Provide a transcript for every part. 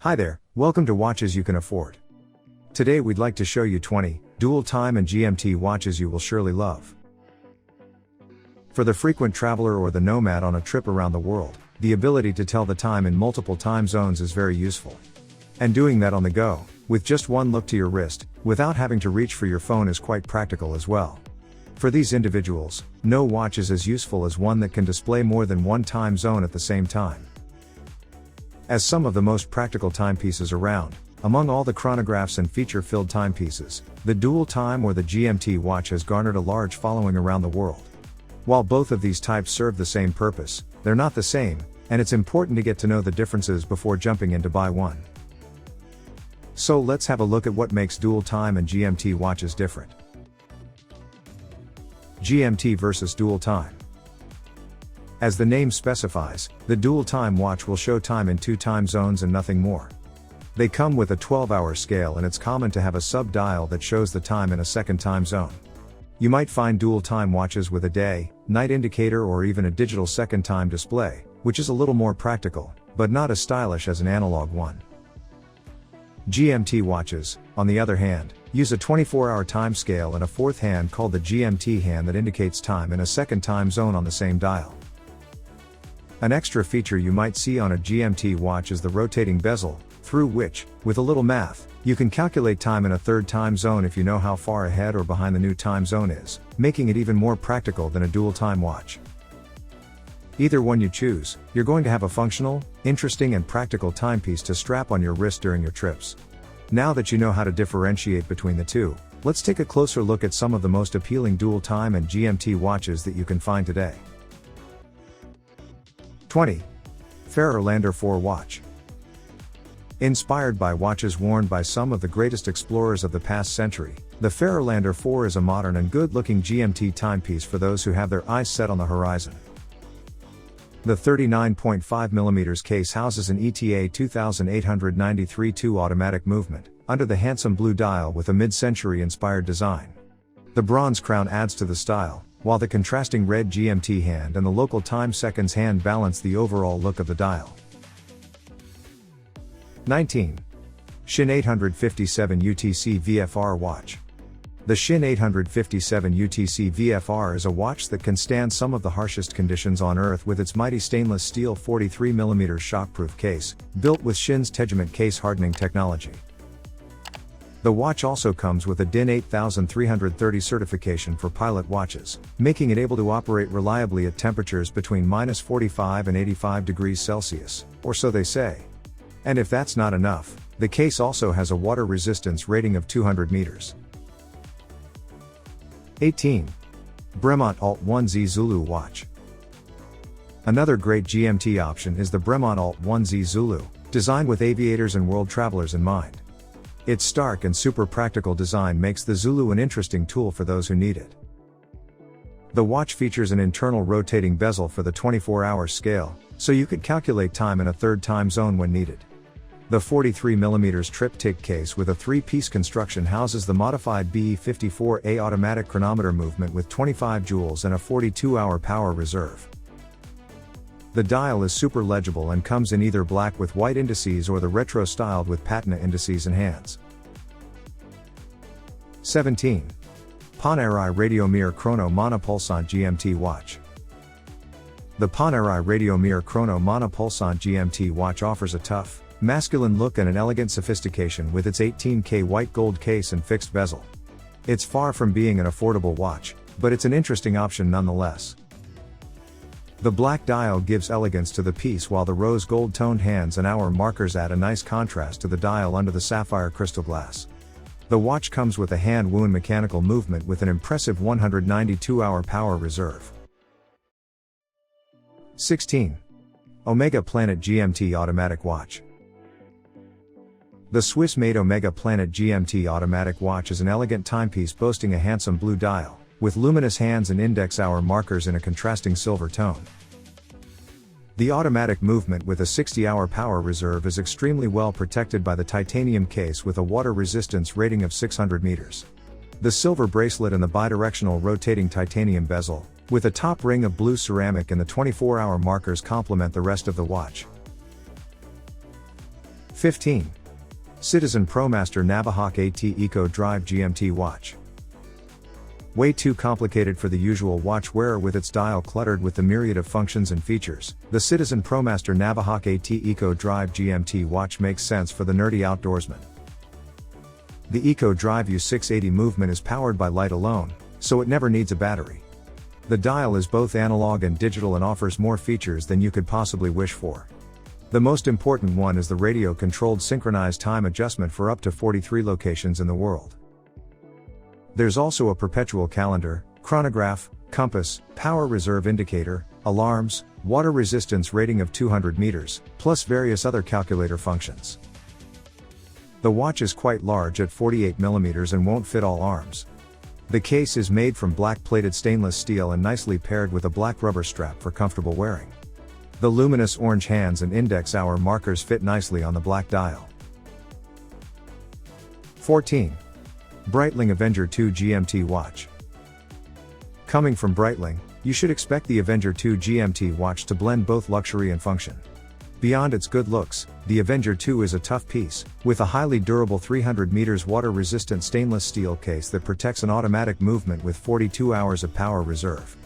Hi there, welcome to Watches You Can Afford. Today we'd like to show you 20 dual time and GMT watches you will surely love. For the frequent traveler or the nomad on a trip around the world, the ability to tell the time in multiple time zones is very useful. And doing that on the go, with just one look to your wrist, without having to reach for your phone is quite practical as well. For these individuals, no watch is as useful as one that can display more than one time zone at the same time. As some of the most practical timepieces around, among all the chronographs and feature-filled timepieces, the dual time or the GMT watch has garnered a large following around the world. While both of these types serve the same purpose, they're not the same, and it's important to get to know the differences before jumping in to buy one. So let's have a look at what makes dual time and GMT watches different. GMT versus dual time. As the name specifies, the dual time watch will show time in two time zones and nothing more. They come with a 12-hour scale, and it's common to have a sub-dial that shows the time in a second time zone. You might find dual time watches with a day, night indicator or even a digital second time display, which is a little more practical, but not as stylish as an analog one. GMT watches, on the other hand, use a 24-hour time scale and a fourth hand called the GMT hand that indicates time in a second time zone on the same dial. An extra feature you might see on a GMT watch is the rotating bezel, through which, with a little math, you can calculate time in a third time zone if you know how far ahead or behind the new time zone is, making it even more practical than a dual time watch. Either one you choose, you're going to have a functional, interesting and practical timepiece to strap on your wrist during your trips. Now that you know how to differentiate between the two, let's take a closer look at some of the most appealing dual time and GMT watches that you can find today. 20. Fährerlander 4 Watch. Inspired by watches worn by some of the greatest explorers of the past century, the Fährerlander 4 is a modern and good-looking GMT timepiece for those who have their eyes set on the horizon. The 39.5mm case houses an ETA 2893-2 automatic movement, under the handsome blue dial with a mid-century inspired design. The bronze crown adds to the style, while the contrasting red GMT hand and the local time seconds hand balance the overall look of the dial. 19. Sinn 857 UTC VFR Watch. The Sinn 857 UTC VFR is a watch that can stand some of the harshest conditions on Earth with its mighty stainless steel 43mm shockproof case, built with Sinn's Tegement case hardening technology. The watch also comes with a DIN 8330 certification for pilot watches, making it able to operate reliably at temperatures between -45 and 85 degrees Celsius, or so they say. And if that's not enough, the case also has a water resistance rating of 200 meters. 18. Bremont All 1Z Zulu Watch. Another great GMT option is the Bremont All 1Z Zulu, designed with aviators and world travelers in mind. Its stark and super practical design makes the Zulu an interesting tool for those who need it. The watch features an internal rotating bezel for the 24-hour scale, so you could calculate time in a third time zone when needed. The 43mm triptych case with a three-piece construction houses the modified BE54A automatic chronometer movement with 25 joules and a 42-hour power reserve. The dial is super legible and comes in either black with white indices or the retro styled with patina indices and hands. 17. Panerai Radiomir Chrono Monopulsante GMT Watch. The Panerai Radiomir Chrono Monopulsante GMT watch offers a tough, masculine look and an elegant sophistication with its 18K white gold case and fixed bezel. It's far from being an affordable watch, but it's an interesting option nonetheless. The black dial gives elegance to the piece while the rose gold toned hands and hour markers add a nice contrast to the dial under the sapphire crystal glass. The watch comes with a hand-wound mechanical movement with an impressive 192-hour power reserve. 16. Omega Planet GMT Automatic Watch. The Swiss-made Omega Planet GMT Automatic Watch is an elegant timepiece boasting a handsome blue dial, with luminous hands and index hour markers in a contrasting silver tone. The automatic movement with a 60-hour power reserve is extremely well protected by the titanium case with a water resistance rating of 600 meters. The silver bracelet and the bidirectional rotating titanium bezel, with a top ring of blue ceramic and the 24-hour markers complement the rest of the watch. 15. Citizen Promaster Navihawk AT Eco Drive GMT Watch. Way too complicated for the usual watch wearer with its dial cluttered with the myriad of functions and features. The Citizen Promaster Navihawk AT Eco Drive GMT watch makes sense for the nerdy outdoorsman. The Eco Drive U680 movement is powered by light alone, so it never needs a battery. The dial is both analog and digital and offers more features than you could possibly wish for. The most important one is the radio-controlled synchronized time adjustment for up to 43 locations in the world. There's also a perpetual calendar, chronograph, compass, power reserve indicator, alarms, water resistance rating of 200 meters, plus various other calculator functions. The watch is quite large at 48 mm and won't fit all arms. The case is made from black-plated stainless steel and nicely paired with a black rubber strap for comfortable wearing. The luminous orange hands and index hour markers fit nicely on the black dial. 14. Breitling Avenger 2 GMT Watch. Coming from Breitling, you should expect the Avenger 2 GMT watch to blend both luxury and function. Beyond its good looks, the Avenger 2 is a tough piece, with a highly durable 300 meters water-resistant stainless steel case that protects an automatic movement with 42 hours of power reserve.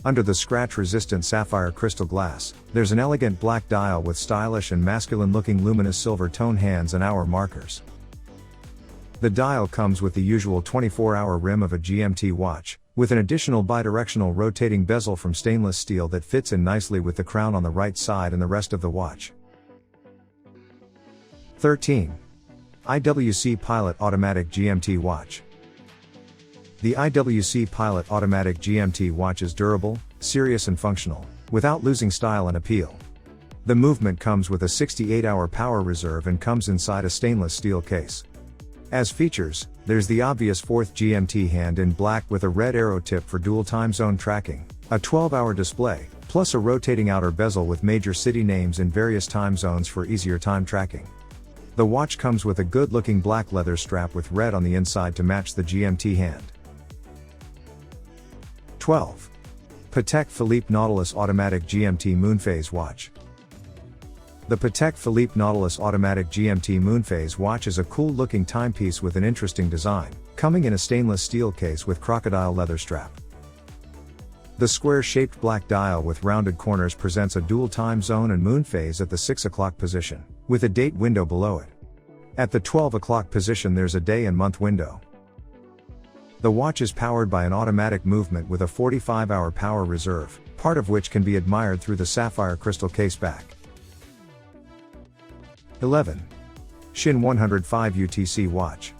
Under the scratch-resistant sapphire crystal glass, there's an elegant black dial with stylish and masculine-looking luminous silver tone hands and hour markers. The dial comes with the usual 24-hour rim of a GMT watch, with an additional bidirectional rotating bezel from stainless steel that fits in nicely with the crown on the right side and the rest of the watch. 13. IWC Pilot Automatic GMT Watch. The IWC Pilot Automatic GMT watch is durable, serious and functional, without losing style and appeal. The movement comes with a 68-hour power reserve and comes inside a stainless steel case. As features, there's the obvious fourth GMT hand in black with a red arrow tip for dual time zone tracking, a 12-hour display, plus a rotating outer bezel with major city names in various time zones for easier time tracking. The watch comes with a good-looking black leather strap with red on the inside to match the GMT hand. 12. Patek Philippe Nautilus Automatic GMT Moonphase Watch. The Patek Philippe Nautilus Automatic GMT Moonphase watch is a cool-looking timepiece with an interesting design, coming in a stainless steel case with crocodile leather strap. The square-shaped black dial with rounded corners presents a dual time zone and moonphase at the 6 o'clock position, with a date window below it. At the 12 o'clock position there's a day and month window. The watch is powered by an automatic movement with a 45-hour power reserve, part of which can be admired through the sapphire crystal case back. 11. Sinn 105 UTC Watch.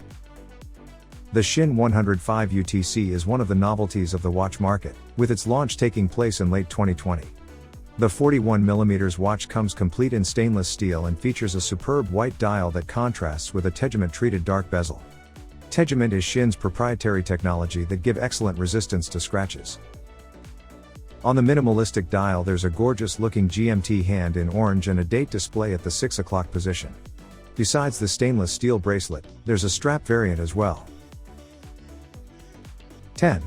The Sinn 105 UTC is one of the novelties of the watch market, with its launch taking place in late 2020. The 41mm watch comes complete in stainless steel and features a superb white dial that contrasts with a tegiment-treated dark bezel. Tegiment is Sinn's proprietary technology that give excellent resistance to scratches. On the minimalistic dial there's a gorgeous-looking GMT hand in orange and a date display at the 6 o'clock position. Besides the stainless steel bracelet, there's a strap variant as well. 10.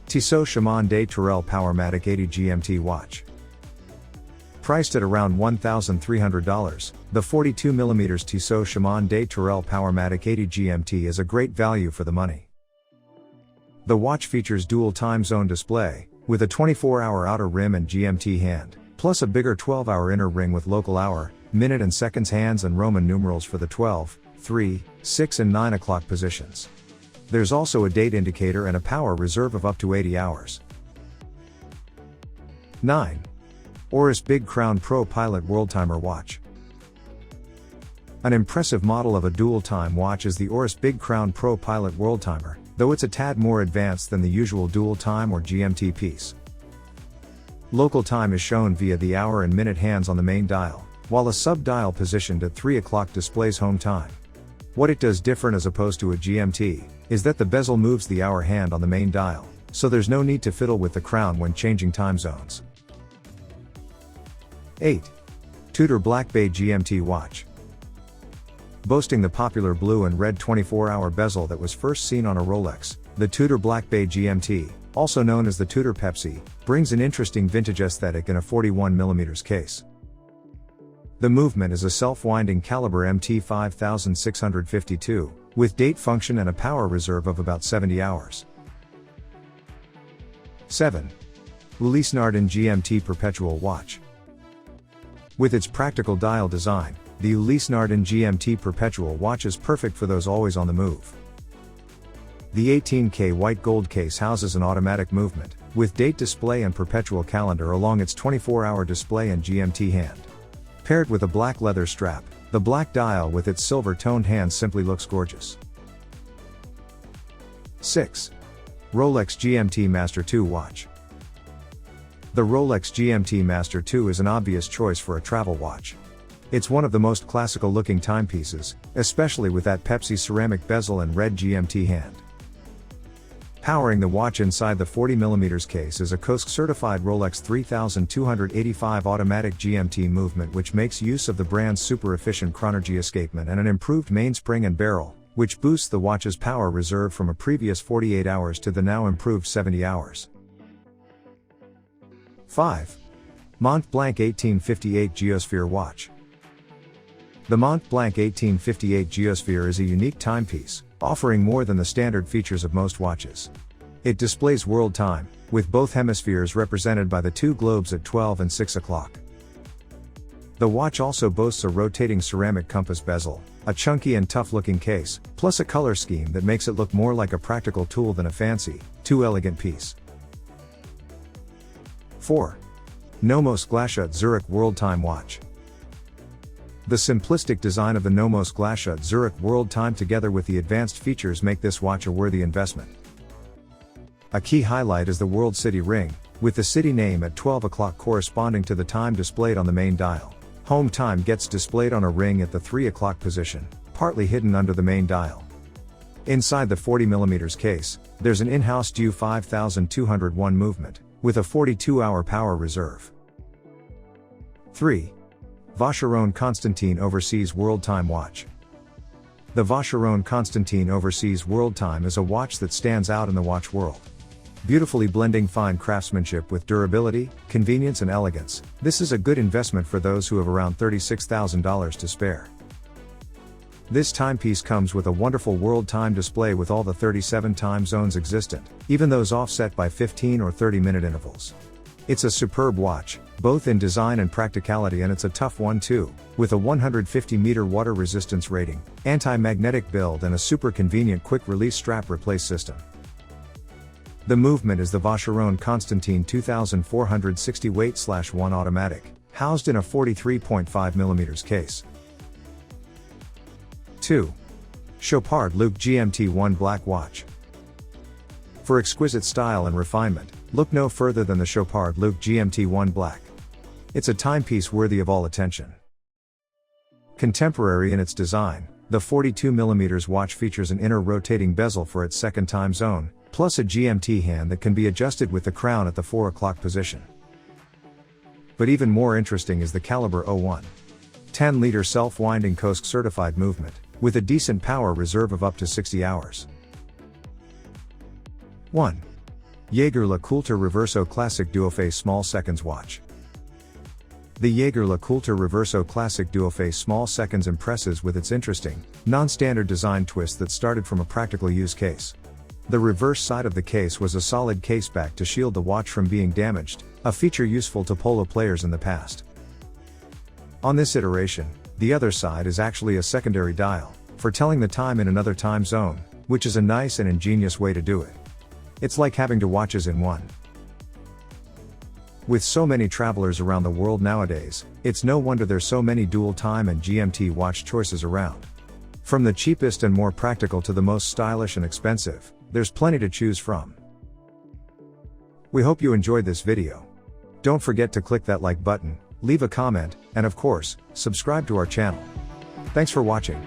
Tiso Chamonde Tourelles Powermatic 80 GMT Watch. Priced at around $1,300, the 42mm Tiso Chamonde Tourelles Powermatic 80 GMT is a great value for the money. The watch features dual time zone display, with a 24-hour outer rim and GMT hand, plus a bigger 12-hour inner ring with local hour, minute and seconds hands and Roman numerals for the 12, 3, 6 and 9 o'clock positions. There's also a date indicator and a power reserve of up to 80 hours. 9. Aorus Big Crown ProPilot Worldtimer Watch. An impressive model of a dual-time watch is the Aorus Big Crown ProPilot Worldtimer, though it's a tad more advanced than the usual dual-time or GMT piece. Local time is shown via the hour and minute hands on the main dial, while a sub-dial positioned at 3 o'clock displays home time. What it does different as opposed to a GMT, is that the bezel moves the hour hand on the main dial, so there's no need to fiddle with the crown when changing time zones. 8. Tudor Black Bay GMT Watch. Boasting the popular blue and red 24-hour bezel that was first seen on a Rolex, the Tudor Black Bay GMT, also known as the Tudor Pepsi, brings an interesting vintage aesthetic in a 41mm case. The movement is a self-winding caliber MT 5652, with date function and a power reserve of about 70 hours. 7. Ulysse Nardin GMT Perpetual Watch. With its practical dial design, the Ulysse Nardin GMT Perpetual Watch is perfect for those always on the move. The 18K white gold case houses an automatic movement, with date display and perpetual calendar along its 24-hour display and GMT hand. Paired with a black leather strap, the black dial with its silver-toned hands simply looks gorgeous. 6. Rolex GMT Master 2 Watch. The Rolex GMT Master 2 is an obvious choice for a travel watch. It's one of the most classical-looking timepieces, especially with that Pepsi ceramic bezel and red GMT hand. Powering the watch inside the 40mm case is a COSC-certified Rolex 3285 automatic GMT movement, which makes use of the brand's super-efficient chronogy escapement and an improved mainspring and barrel, which boosts the watch's power reserve from a previous 48 hours to the now improved 70 hours. 5. Mont Blanc 1858 Geosphere Watch. The Mont Blanc 1858 Geosphere is a unique timepiece, offering more than the standard features of most watches. It displays world time, with both hemispheres represented by the two globes at 12 and 6 o'clock. The watch also boasts a rotating ceramic compass bezel, a chunky and tough-looking case, plus a color scheme that makes it look more like a practical tool than a fancy, too elegant piece. 4. Nomos Glasshut Zurich Worldtime Watch. The simplistic design of the Nomos Glasshut Zurich Worldtime together with the advanced features make this watch a worthy investment. A key highlight is the World City ring, with the city name at 12 o'clock corresponding to the time displayed on the main dial. Home time gets displayed on a ring at the 3 o'clock position, partly hidden under the main dial. Inside the 40mm case, there's an in-house due 5201 movement, with a 42-hour power reserve. 3. Vacheron Constantin Overseas Worldtime Watch. The Vacheron Constantin Overseas Worldtime is a watch that stands out in the watch world. Beautifully blending fine craftsmanship with durability, convenience and elegance, this is a good investment for those who have around $36,000 to spare. This timepiece comes with a wonderful world time display with all the 37 time zones existent, even those offset by 15 or 30-minute intervals. It's a superb watch, both in design and practicality, and it's a tough one too, with a 150-meter water resistance rating, anti-magnetic build and a super convenient quick-release strap-replace system. The movement is the Vacheron Constantin 2460 weight/1 automatic, housed in a 43.5mm case. 2. Chopard Luke GMT 1 Black Watch. For exquisite style and refinement, look no further than the Chopard Luke GMT 1 Black. It's a timepiece worthy of all attention. Contemporary in its design, the 42mm watch features an inner rotating bezel for its second time zone, plus a GMT hand that can be adjusted with the crown at the 4 o'clock position. But even more interesting is the caliber 01. 10-liter self-winding COSC certified movement, with a decent power reserve of up to 60 hours. 1. JaegerLeCoultre Reverso Classic Duophase Small Seconds Watch. The JaegerLeCoultre Reverso Classic Duophase Small Seconds impresses with its interesting, non-standard design twist that started from a practical use case. The reverse side of the case was a solid caseback to shield the watch from being damaged, a feature useful to polo players in the past. On this iteration, the other side is actually a secondary dial, for telling the time in another time zone, which is a nice and ingenious way to do it. It's like having two watches in one. With so many travelers around the world nowadays, it's no wonder there's so many dual time and GMT watch choices around. From the cheapest and more practical to the most stylish and expensive, there's plenty to choose from. We hope you enjoyed this video. Don't forget to click that like button, leave a comment, and of course, subscribe to our channel. Thanks for watching.